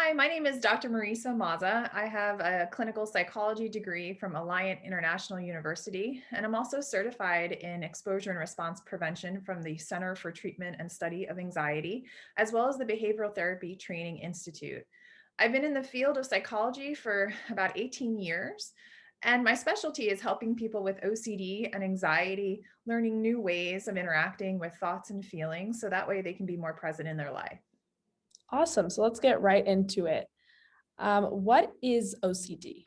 Hi, my name is Dr. Marisa Mazza. I have a clinical psychology degree from Alliant International University, and I'm also certified in exposure and response prevention from the Center for Treatment and Study of Anxiety, as well as the Behavioral Therapy Training Institute. I've been in the field of psychology for about 18 years, and my specialty is helping people with OCD and anxiety, learning new ways of interacting with thoughts and feelings so that way they can be more present in their life. Awesome. So let's get right into it. What is OCD?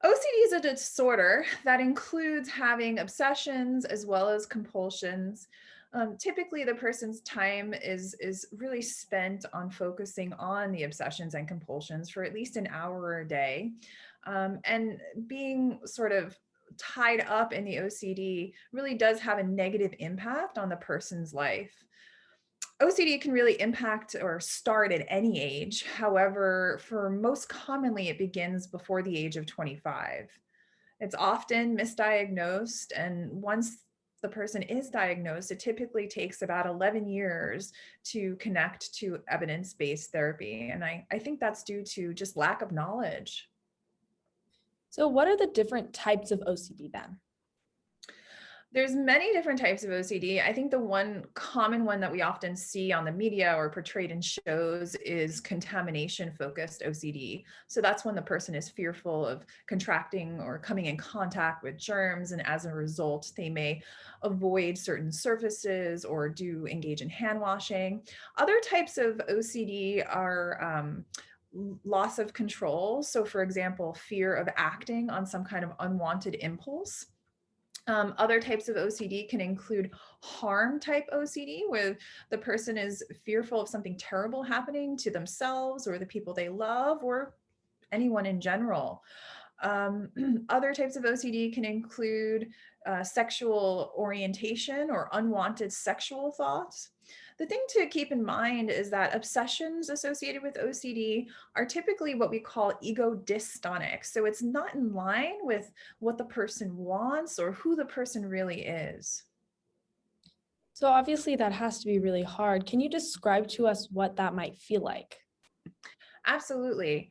OCD is a disorder that includes having obsessions as well as compulsions. Typically, the person's time is really spent on focusing on the obsessions and compulsions for at least an hour a day, and being sort of tied up in the OCD really does have a negative impact on the person's life. OCD can really impact or start at any age. However, for most commonly, it begins before the age of 25. It's often misdiagnosed, and once the person is diagnosed, it typically takes about 11 years to connect to evidence-based therapy. And I think that's due to just lack of knowledge. So what are the different types of OCD then? There's many different types of OCD. I think the one common one that we often see on the media or portrayed in shows is contamination focused OCD. So that's when the person is fearful of contracting or coming in contact with germs. And as a result, they may avoid certain surfaces or do engage in hand washing. Other types of OCD are loss of control. So, for example, fear of acting on some kind of unwanted impulse. Other types of OCD can include harm type OCD, where the person is fearful of something terrible happening to themselves or the people they love or anyone in general. Other types of OCD can include sexual orientation or unwanted sexual thoughts. The thing to keep in mind is that obsessions associated with OCD are typically what we call ego dystonic. So it's not in line with what the person wants or who the person really is. So obviously that has to be really hard. Can you describe to us what that might feel like? Absolutely.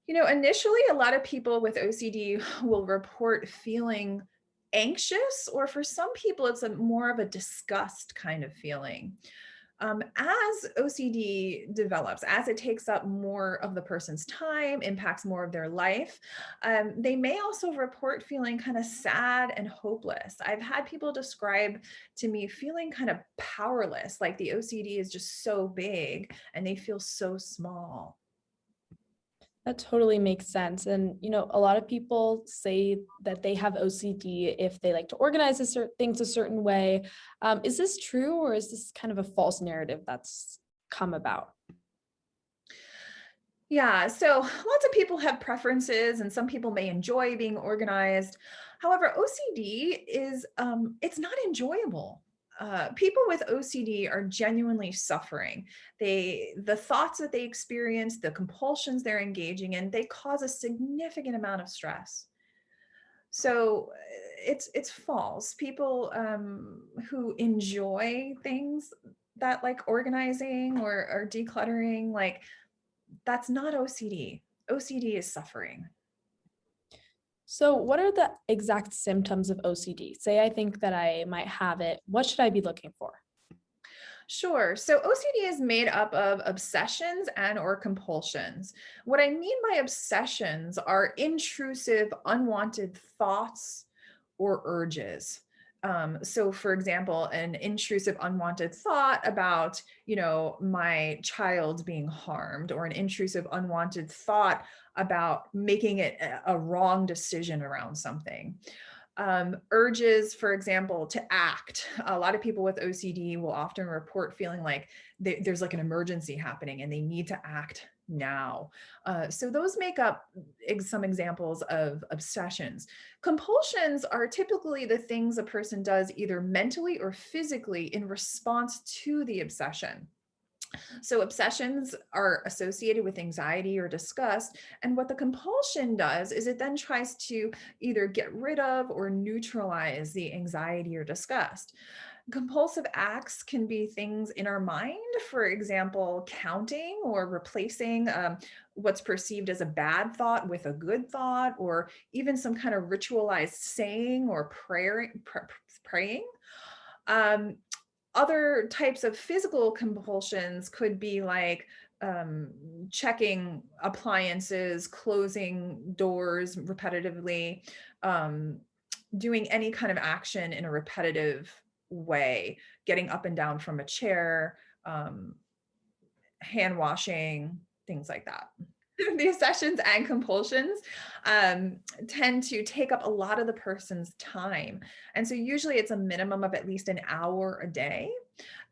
Initially, a lot of people with OCD will report feeling anxious, or for some people, it's a more of a disgust kind of feeling. As OCD develops, as it takes up more of the person's time, impacts more of their life, they may also report feeling kind of sad and hopeless. I've had people describe to me feeling kind of powerless, like the OCD is just so big and they feel so small. That totally makes sense. And, a lot of people say that they have OCD if they like to organize things a certain way. Is this true, or is this kind of a false narrative that's come about? Yeah, so lots of people have preferences and some people may enjoy being organized. However, OCD is it's not enjoyable. People with OCD are genuinely suffering. The thoughts that they experience, the compulsions they're engaging in, they cause a significant amount of stress. So it's false. People who enjoy things that like organizing or decluttering, like that's not OCD. OCD is suffering. So what are the exact symptoms of OCD? Say I think that I might have it. What should I be looking for? Sure. So OCD is made up of obsessions and or compulsions. What I mean by obsessions are intrusive, unwanted thoughts or urges. So for example, an intrusive, unwanted thought about, my child being harmed, or an intrusive, unwanted thought about making it a wrong decision around something. Urges, for example, to act. A lot of people with OCD will often report feeling like there's like an emergency happening and they need to act now. So those make up some examples of obsessions. Compulsions are typically the things a person does either mentally or physically in response to the obsession. So obsessions are associated with anxiety or disgust. And what the compulsion does is it then tries to either get rid of or neutralize the anxiety or disgust. Compulsive acts can be things in our mind, for example, counting or replacing what's perceived as a bad thought with a good thought, or even some kind of ritualized saying or praying. Um, Other types of physical compulsions could be like um, checking appliances, closing doors repetitively, um, doing any kind of action in a repetitive way, getting up and down from a chair, um, hand washing, things like that. These sessions and compulsions um, tend to take up a lot of the person's time. And so usually it's a minimum of at least an hour a day.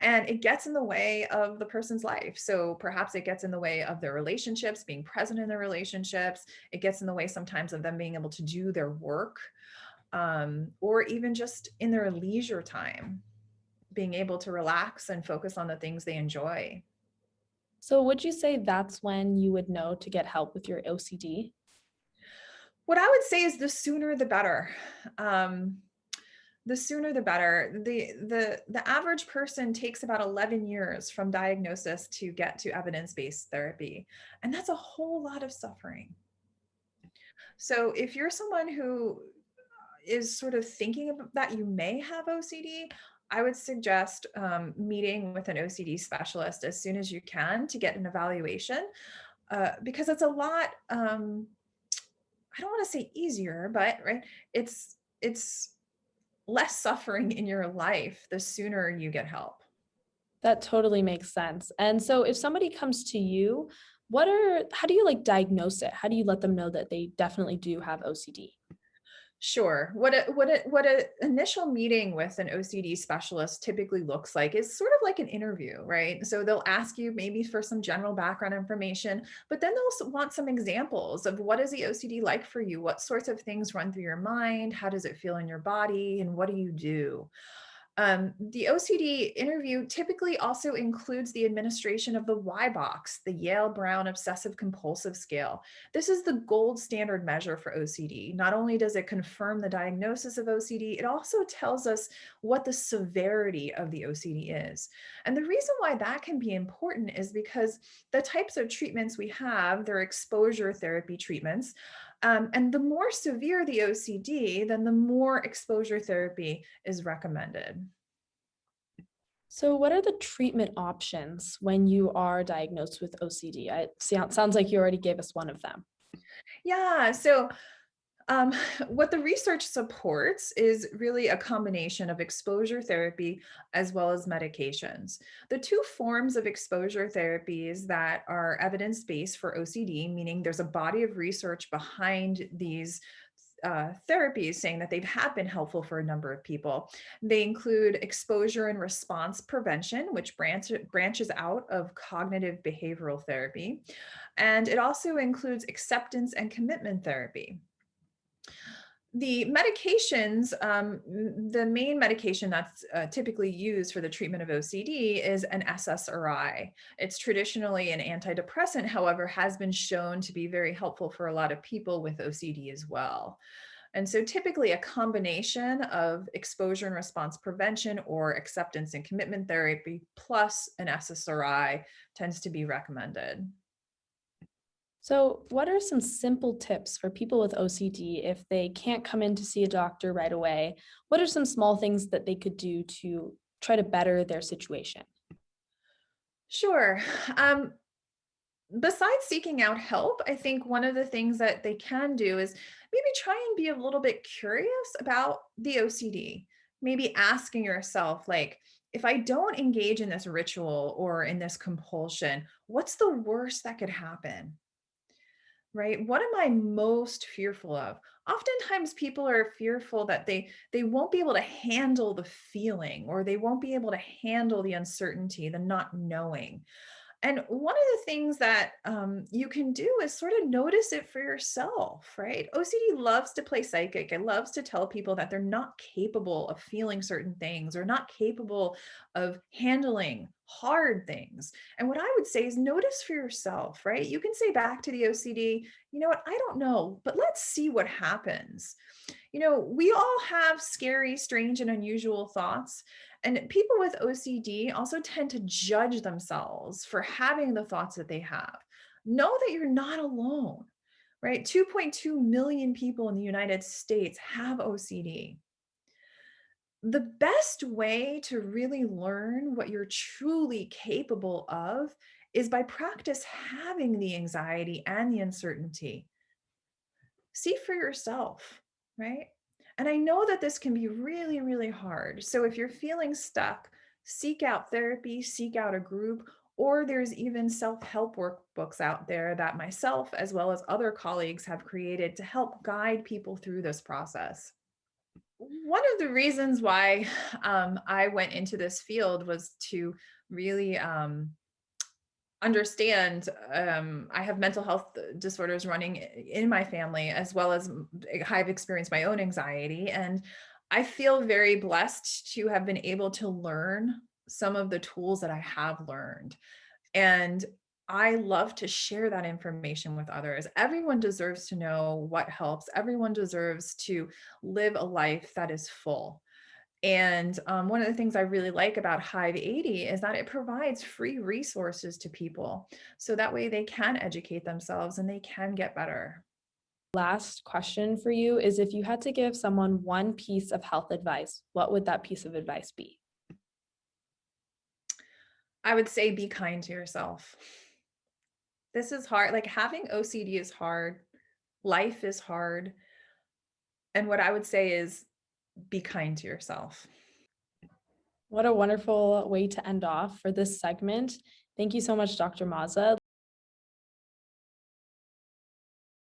And it gets in the way of the person's life. So perhaps it gets in the way of their relationships, being present in their relationships. It gets in the way sometimes of them being able to do their work, or even just in their leisure time, being able to relax and focus on the things they enjoy. So would you say that's when you would know to get help with your OCD? What I would say is the sooner the better. Um, the sooner the better. The average person takes about 11 years from diagnosis to get to evidence-based therapy, and that's a whole lot of suffering. So if you're someone who is sort of thinking about that you may have OCD, I would suggest meeting with an OCD specialist as soon as you can to get an evaluation, because it's a lot. I don't want to say easier, but right, it's less suffering in your life the sooner you get help. That totally makes sense. And so if somebody comes to you, how do you like diagnose it? How do you let them know that they definitely do have OCD? Sure. What a initial meeting with an OCD specialist typically looks like is sort of like an interview, right? So they'll ask you maybe for some general background information, but then they'll want some examples of what is the OCD like for you? What sorts of things run through your mind? How does it feel in your body? And what do you do? The OCD interview typically also includes the administration of the Y box, the Yale Brown Obsessive Compulsive Scale. This is the gold standard measure for OCD. Not only does it confirm the diagnosis of OCD, it also tells us what the severity of the OCD is. And the reason why that can be important is because the types of treatments we have, they're exposure therapy treatments. And the more severe the OCD, then the more exposure therapy is recommended. So what are the treatment options when you are diagnosed with OCD? Sounds like you already gave us one of them. Yeah, so um, what the research supports is really a combination of exposure therapy as well as medications. The two forms of exposure therapies that are evidence based for OCD, meaning there's a body of research behind these therapies saying that they have been helpful for a number of people. They include exposure and response prevention, which branches out of cognitive behavioral therapy. And it also includes acceptance and commitment therapy. The medications, the main medication that's typically used for the treatment of OCD is an SSRI. It's traditionally an antidepressant, however, has been shown to be very helpful for a lot of people with OCD as well. And so typically a combination of exposure and response prevention or acceptance and commitment therapy plus an SSRI tends to be recommended. So what are some simple tips for people with OCD if they can't come in to see a doctor right away? What are some small things that they could do to try to better their situation? Sure. Um, Besides seeking out help, I think one of the things that they can do is maybe try and be a little bit curious about the OCD. Maybe asking yourself, like, if I don't engage in this ritual or in this compulsion, what's the worst that could happen? Right? What am I most fearful of? Oftentimes people are fearful that they won't be able to handle the feeling, or they won't be able to handle the uncertainty, the not knowing. And one of the things that you can do is sort of notice it for yourself, right? OCD loves to play psychic. It loves to tell people that they're not capable of feeling certain things or not capable of handling hard things. And what I would say is notice for yourself, right? You can say back to the OCD, you know what, I don't know, but let's see what happens. We all have scary, strange, and unusual thoughts. And people with OCD also tend to judge themselves for having the thoughts that they have. Know that you're not alone, right? 2.2 million people in the United States have OCD. The best way to really learn what you're truly capable of is by practice having the anxiety and the uncertainty. See for yourself, right? And I know that this can be really, really hard. So if you're feeling stuck, seek out therapy, seek out a group, or there's even self help workbooks out there that myself, as well as other colleagues, have created to help guide people through this process. One of the reasons why I went into this field was to really understand. I have mental health disorders running in my family, as well as I've experienced my own anxiety. And I feel very blessed to have been able to learn some of the tools that I have learned. And I love to share that information with others. Everyone deserves to know what helps. Everyone deserves to live a life that is full. And one of the things I really like about Hive 80 is that it provides free resources to people. So that way they can educate themselves and they can get better. Last question for you is if you had to give someone one piece of health advice, what would that piece of advice be? I would say be kind to yourself. This is hard. Like having OCD is hard, life is hard. And what I would say is be kind to yourself. What a wonderful way to end off for this segment. Thank you so much, Dr. Mazza.